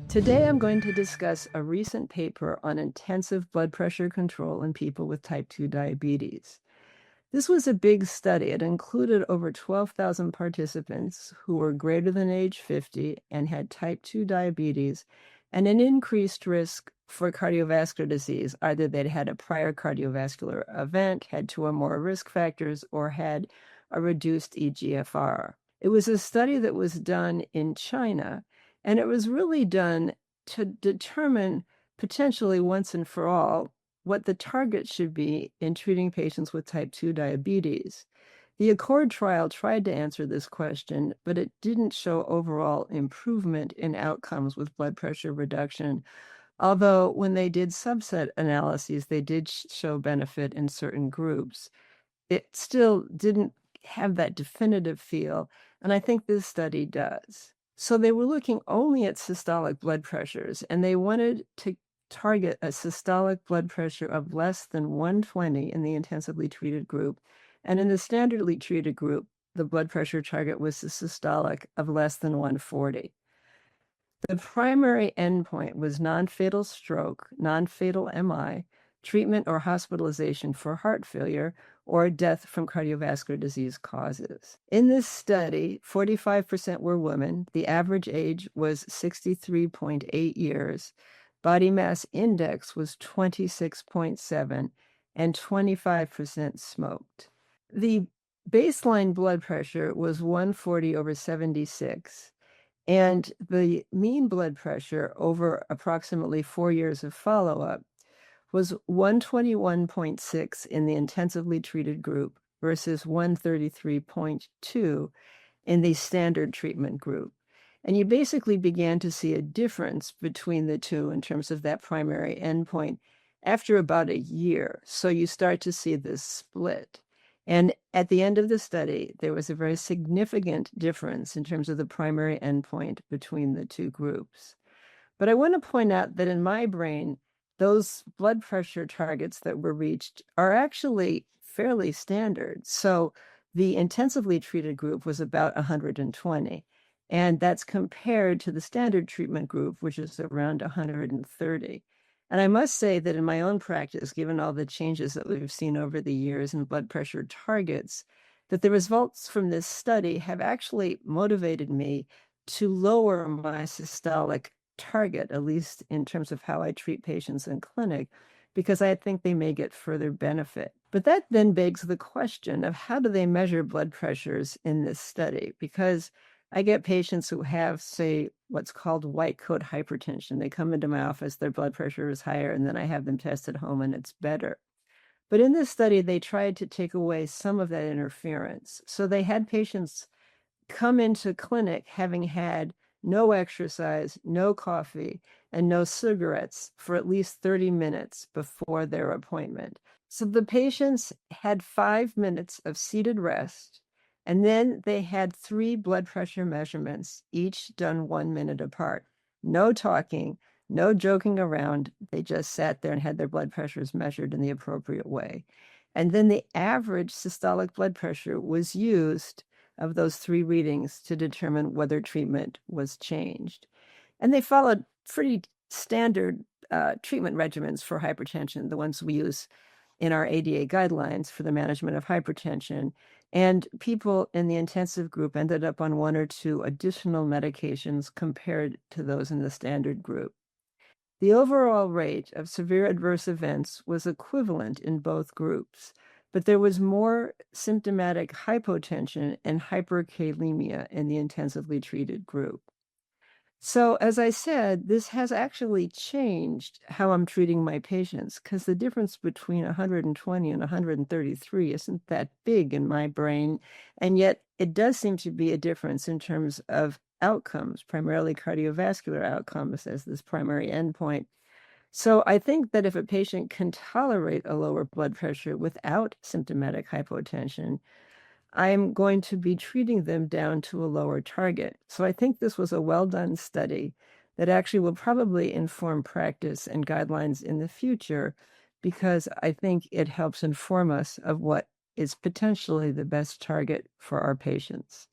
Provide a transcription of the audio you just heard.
Today, I'm going to discuss a recent paper on intensive blood pressure control in people with type 2 diabetes. This was a big study. It included over 12,000 participants who were greater than age 50 and had type 2 diabetes and an increased risk for cardiovascular disease. Either they'd had a prior cardiovascular event, had two or more risk factors, or had a reduced eGFR. It was a study that was done in China, and it was really done to determine potentially once and for all what the target should be in treating patients with type 2 diabetes. The ACCORD trial tried to answer this question, but it didn't show overall improvement in outcomes with blood pressure reduction. Although when they did subset analyses, they did show benefit in certain groups. It still didn't have that definitive feel, and I think this study does. So they were looking only at systolic blood pressures, and they wanted to target a systolic blood pressure of less than 120 in the intensively treated group. And in the standardly treated group, the blood pressure target was the systolic of less than 140. The primary endpoint was non-fatal stroke, non-fatal MI, treatment or hospitalization for heart failure, or death from cardiovascular disease causes. In this study, 45% were women. The average age was 63.8 years. Body mass index was 26.7, and 25% smoked. The baseline blood pressure was 140/76, and the mean blood pressure over approximately 4 years of follow-up was 121.6 in the intensively treated group versus 133.2 in the standard treatment group. And you basically began to see a difference between the two in terms of that primary endpoint after about a year. So you start to see this split. And at the end of the study, there was a very significant difference in terms of the primary endpoint between the two groups. But I want to point out that in my brain, those blood pressure targets that were reached are actually fairly standard. So the intensively treated group was about 120. And that's compared to the standard treatment group, which is around 130. And I must say that in my own practice, given all the changes that we've seen over the years in blood pressure targets, that the results from this study have actually motivated me to lower my systolic target, at least in terms of how I treat patients in clinic, because I think they may get further benefit. But that then begs the question of how do they measure blood pressures in this study? Because I get patients who have, say, what's called white coat hypertension. They come into my office, their blood pressure is higher, and then I have them tested home and it's better. But in this study, they tried to take away some of that interference. So they had patients come into clinic having had no exercise, no coffee, and no cigarettes for at least 30 minutes before their appointment. So the patients had 5 minutes of seated rest, and then they had 3 blood pressure measurements, each done 1 minute apart. No talking, no joking around. They just sat there and had their blood pressures measured in the appropriate way. And then the average systolic blood pressure was used of those 3 readings to determine whether treatment was changed. And they followed pretty standard treatment regimens for hypertension, the ones we use in our ADA guidelines for the management of hypertension. And people in the intensive group ended up on 1 or 2 additional medications compared to those in the standard group. The overall rate of severe adverse events was equivalent in both groups, but there was more symptomatic hypotension and hyperkalemia in the intensively treated group. So, as I said, this has actually changed how I'm treating my patients because the difference between 120 and 133 isn't that big in my brain. And yet it does seem to be a difference in terms of outcomes, primarily cardiovascular outcomes as this primary endpoint. So I think that if a patient can tolerate a lower blood pressure without symptomatic hypotension, I'm going to be treating them down to a lower target. So I think this was a well-done study that actually will probably inform practice and guidelines in the future because I think it helps inform us of what is potentially the best target for our patients.